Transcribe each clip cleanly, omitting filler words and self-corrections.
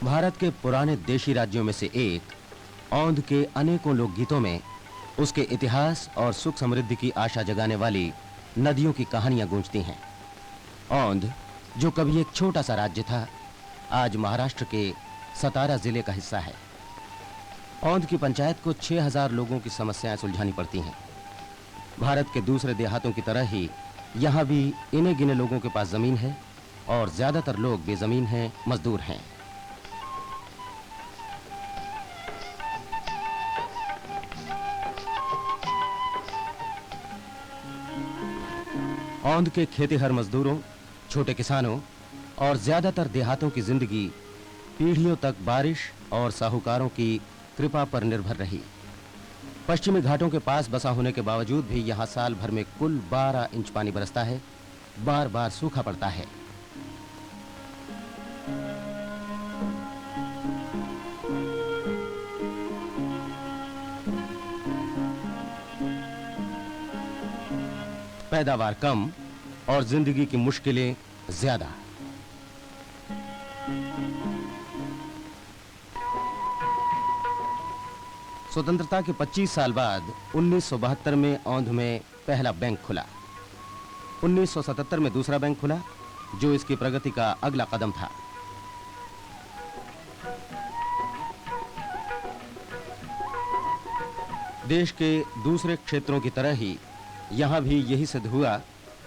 भारत के पुराने देशी राज्यों में से एक औंध के अनेकों लोकगीतों में उसके इतिहास और सुख समृद्धि की आशा जगाने वाली नदियों की कहानियां गूंजती हैं। औंध, जो कभी एक छोटा सा राज्य था, आज महाराष्ट्र के सतारा जिले का हिस्सा है। औंध की पंचायत को 6000 लोगों की समस्याएं सुलझानी पड़ती हैं। भारत के दूसरे देहातों की तरह ही यहाँ भी इन्हें गिने लोगों के पास जमीन है और ज्यादातर लोग बेजमीन हैं, मजदूर हैं। औंध के खेतीहर मजदूरों, छोटे किसानों और ज्यादातर देहातों की जिंदगी पीढ़ियों तक बारिश और साहूकारों की कृपा पर निर्भर रही। पश्चिमी घाटों के पास बसा होने के बावजूद भी यहाँ साल भर में कुल 12 इंच पानी बरसता है। बार-बार सूखा पड़ता है। पैदावार कम और जिंदगी की मुश्किलें ज्यादा। स्वतंत्रता के 25 साल बाद 1972 में औंध में पहला बैंक खुला। 1977 में दूसरा बैंक खुला, जो इसकी प्रगति का अगला कदम था। देश के दूसरे क्षेत्रों की तरह ही यहाँ भी यही सिद्ध हुआ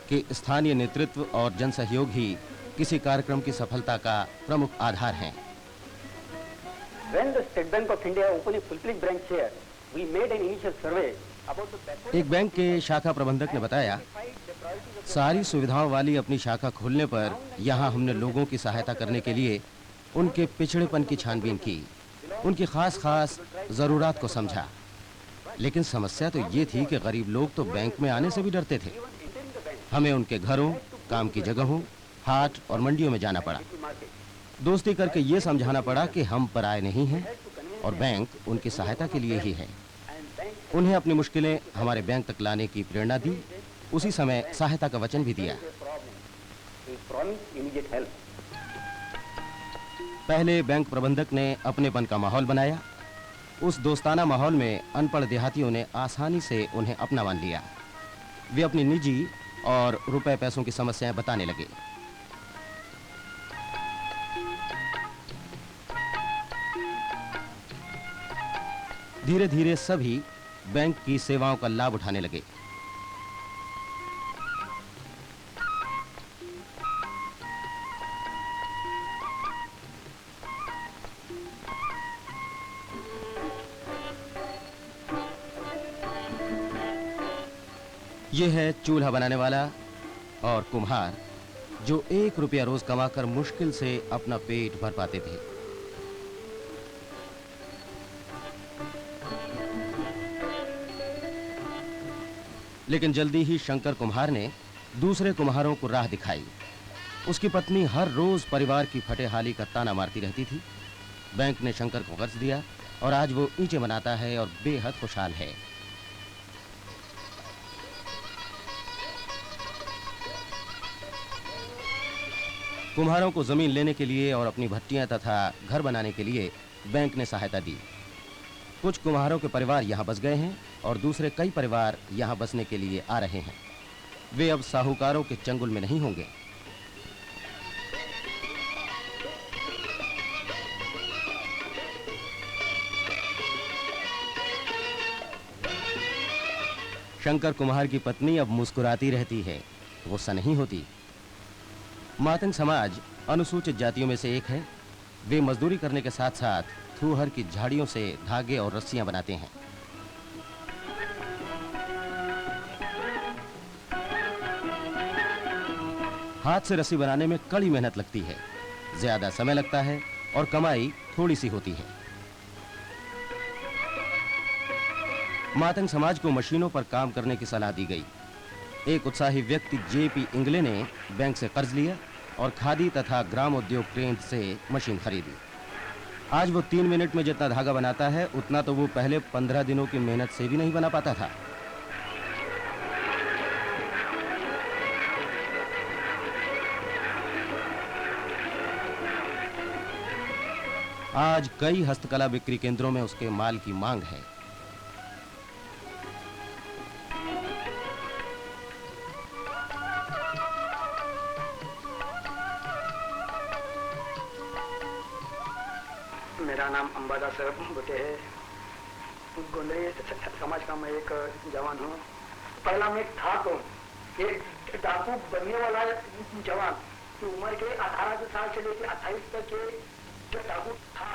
कि स्थानीय नेतृत्व और जनसहयोग ही किसी कार्यक्रम की सफलता का प्रमुख आधार है। When the State Bank of India opened a full-fledged branch here, we made an initial survey about the एक बैंक के शाखा प्रबंधक ने बताया, सारी सुविधाओं वाली अपनी शाखा खोलने पर यहाँ हमने लोगों की सहायता करने के लिए उनके पिछड़ेपन की छानबीन की, उनकी खास जरूरत को समझा। लेकिन समस्या तो ये थी कि गरीब लोग तो बैंक में आने से भी डरते थे। हमें उनके घरों, काम की जगहों, हाट और मंडियों में जाना पड़ा। दोस्ती करके ये समझाना पड़ा कि हम पराये नहीं हैं और बैंक उनकी सहायता के लिए ही है। उन्हें अपनी मुश्किलें हमारे बैंक तक लाने की प्रेरणा दी। उसी समय सहायता का वचन भी दिया। पहले बैंक प्रबंधक ने अपनेपन का माहौल बनाया। उस दोस्ताना माहौल में अनपढ़ देहातियों ने आसानी से उन्हें अपना मान लिया। वे अपनी निजी और रुपए पैसों की समस्याएं बताने लगे। धीरे-धीरे सभी बैंक की सेवाओं का लाभ उठाने लगे। यह है चूल्हा बनाने वाला और कुम्हार, जो 1 रुपया रोज कमाकर मुश्किल से अपना पेट भर पाते थे। लेकिन जल्दी ही शंकर कुम्हार ने दूसरे कुम्हारों को राह दिखाई। उसकी पत्नी हर रोज परिवार की फटेहाली का ताना मारती रहती थी। बैंक ने शंकर को कर्ज दिया और आज वो ईंटें बनाता है और बेहद खुशहाल है। कुम्हारों को जमीन लेने के लिए और अपनी भट्टियां तथा घर बनाने के लिए बैंक ने सहायता दी। कुछ कुम्हारों के परिवार यहाँ बस गए हैं और दूसरे कई परिवार यहाँ बसने के लिए आ रहे हैं। वे अब साहूकारों के चंगुल में नहीं होंगे। शंकर कुम्हार की पत्नी अब मुस्कुराती रहती है, गुस्सा नहीं होती। मातंग समाज अनुसूचित जातियों में से एक है। वे मजदूरी करने के साथ-साथ थूहर की झाड़ियों से धागे और रस्सियां बनाते हैं। हाथ से रस्सी बनाने में कड़ी मेहनत लगती है, ज्यादा समय लगता है और कमाई थोड़ी सी होती है। मातंग समाज को मशीनों पर काम करने की सलाह दी गई। एक उत्साही व्यक्ति जेपी इंगले ने बैंक से कर्ज लिया और खादी तथा ग्राम उद्योग केंद्र से मशीन खरीदी। आज वो 3 मिनट में जितना धागा बनाता है, उतना तो वो पहले 15 दिनों की मेहनत से भी नहीं बना पाता था। आज कई हस्तकला बिक्री केंद्रों में उसके माल की मांग है। मेरा नाम अंबादास बुटे है। गोंदली समाज का मैं एक जवान हूँ। पहला मैं था तो एक डाकू बनने वाला जवान की उम्र के 18 साल से लेकर 28 तक के जो डाकू था,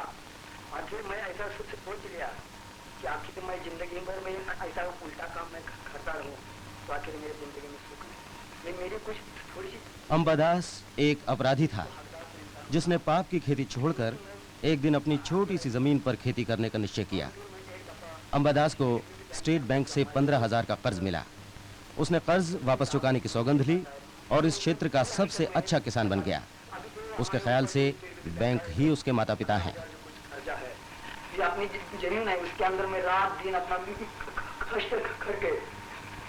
आखिर मैं ऐसा सोच लिया कि आखिर मैं जिंदगी भर में ऐसा उल्टा काम मैं करता रहूँ तो आखिर मेरी जिंदगी में सुख नहीं। ये मेरी कुछ थोड़ी सी। अंबादास एक अपराधी था जिसने पाप की खेती छोड़कर एक दिन अपनी छोटी सी जमीन पर खेती करने का निश्चय किया। अंबादास को स्टेट बैंक से 15,000 का कर्ज मिला। उसने कर्ज वापस चुकाने की सौगंध ली और इस क्षेत्र का सबसे अच्छा किसान बन गया। उसके ख्याल से बैंक ही उसके माता पिता हैं। ये अपनी जमीन है, उसके अंदर मैं रात दिन अपना कष्ट करके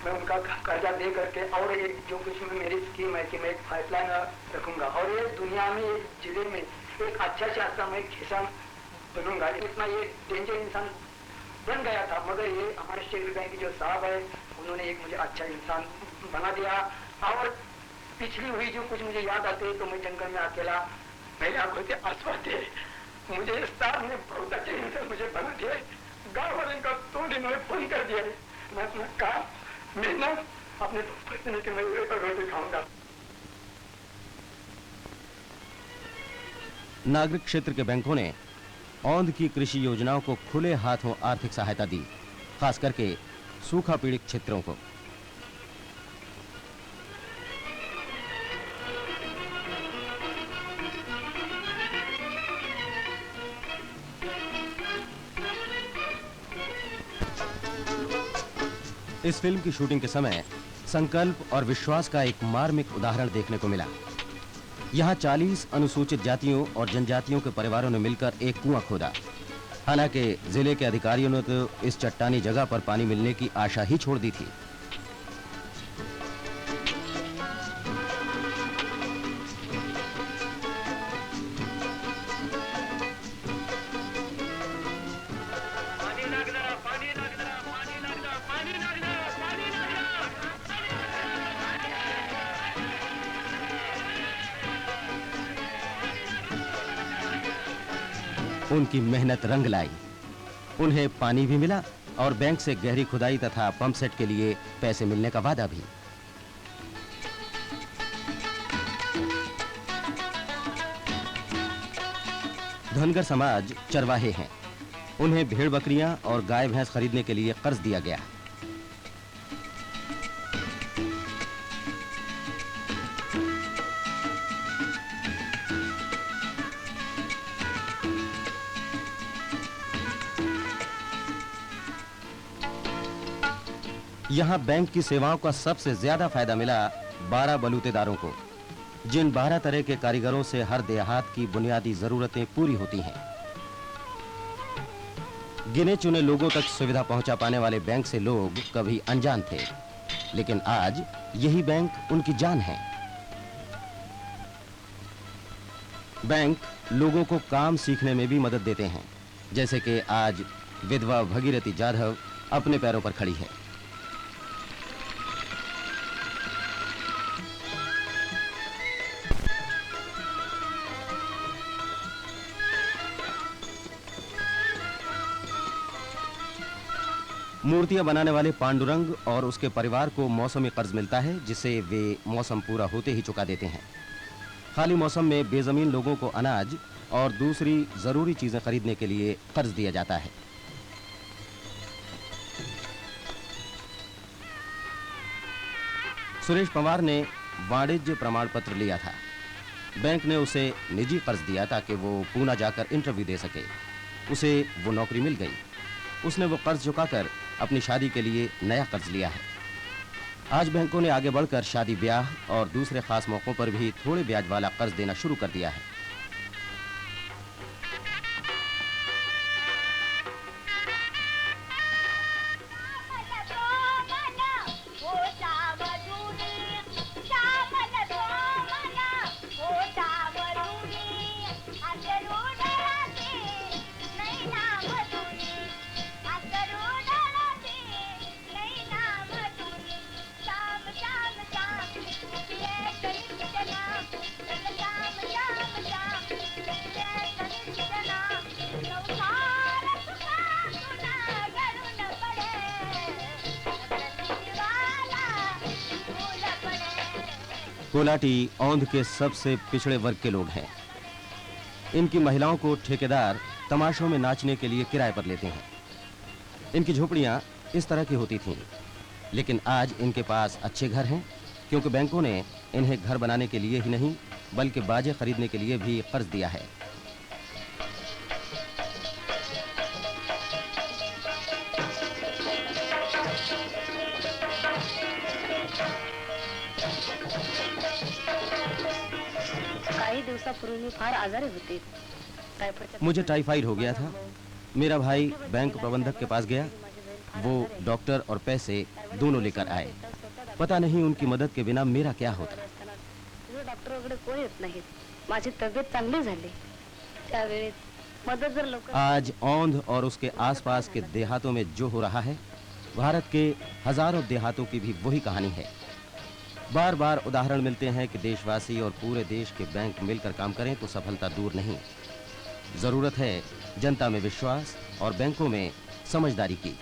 मैं उनका कर्जा दे करके और ये जो कुछ मेरी स्कीम है कि मैं एक पाइपलाइन रखूंगा और ये दुनिया में एक जिले में एक अच्छा से अच्छा मैं किसान बनूंगा। इतना ये डेंजर इंसान बन गया था, मगर ये हमारे स्टेट बैंक के जो साहब है उन्होंने एक मुझे अच्छा इंसान बना दिया। और पिछली हुई जो कुछ मुझे याद आते तो मैं जंगल में अकेला मेरे आंखों से आंसू आते, मुझे साहब ने बहुत अच्छे इंसान मुझे बना दिया। गाँव वाले का 2 दिन में फोन कर दिया, मैं अपना काम मेहनत अपने पत्नी के मैं रोटी खाऊंगा। नागरिक क्षेत्र के बैंकों ने औंध की कृषि योजनाओं को खुले हाथों आर्थिक सहायता दी, खास करके सूखा पीड़ित क्षेत्रों को। इस फिल्म की शूटिंग के समय संकल्प और विश्वास का एक मार्मिक उदाहरण देखने को मिला। यहाँ 40 अनुसूचित जातियों और जनजातियों के परिवारों ने मिलकर एक कुआं खोदा। हालांकि जिले के अधिकारियों ने तो इस चट्टानी जगह पर पानी मिलने की आशा ही छोड़ दी थी। उनकी मेहनत रंग लाई। उन्हें पानी भी मिला और बैंक से गहरी खुदाई तथा पंप सेट के लिए पैसे मिलने का वादा भी। धनगर समाज चरवाहे हैं। उन्हें भेड़ बकरियां और गाय भैंस खरीदने के लिए कर्ज दिया गया। यहाँ बैंक की सेवाओं का सबसे ज्यादा फायदा मिला 12 बलूतेदारों को, जिन 12 तरह के कारीगरों से हर देहात की बुनियादी जरूरतें पूरी होती हैं। गिने चुने लोगों तक सुविधा पहुंचा पाने वाले बैंक से लोग कभी अनजान थे, लेकिन आज यही बैंक उनकी जान है। बैंक लोगों को काम सीखने में भी मदद देते हैं, जैसे कि आज विधवा भगीरथी जाधव अपने पैरों पर खड़ी है। मूर्तियां बनाने वाले पांडुरंग और उसके परिवार को मौसमी कर्ज मिलता है, जिसे वे मौसम पूरा होते ही चुका देते हैं। खाली मौसम में बेजमीन लोगों को अनाज और दूसरी जरूरी चीजें खरीदने के लिए कर्ज दिया जाता है। सुरेश पवार ने वाणिज्य प्रमाण पत्र लिया था। बैंक ने उसे निजी कर्ज दिया ताकि वो पूना जाकर इंटरव्यू दे सके। उसे वो नौकरी मिल गई। उसने वो कर्ज चुकाकर अपनी शादी के लिए नया कर्ज लिया है। आज बैंकों ने आगे बढ़कर शादी ब्याह और दूसरे खास मौकों पर भी थोड़े ब्याज वाला कर्ज देना शुरू कर दिया है। कोलाटी औंध के सबसे पिछड़े वर्ग के लोग हैं। इनकी महिलाओं को ठेकेदार तमाशों में नाचने के लिए किराए पर लेते हैं। इनकी झोपड़ियां इस तरह की होती थीं, लेकिन आज इनके पास अच्छे घर हैं, क्योंकि बैंकों ने इन्हें घर बनाने के लिए ही नहीं बल्कि बाजे खरीदने के लिए भी कर्ज दिया है। काही दिवसापूर्वी मी फार आजारी होते। मुझे टाइफाइड हो गया था। मेरा भाई बैंक प्रबंधक के पास गया। वो डॉक्टर और पैसे दोनों लेकर आए। पता नहीं उनकी मदद के बिना मेरा क्या होता। डॉक्टर वगैरे कोण येत नाहीत। माझी तब्येत चांगली झाली त्यावेळेस मदत जर लोक आज औंध और उसके आसपास के देहातों में जो हो रहा है, भारत के हजारों देहातों की भी वही कहानी है। बार बार उदाहरण मिलते हैं कि देशवासी और पूरे देश के बैंक मिलकर काम करें तो सफलता दूर नहीं। जरूरत है जनता में विश्वास और बैंकों में समझदारी की।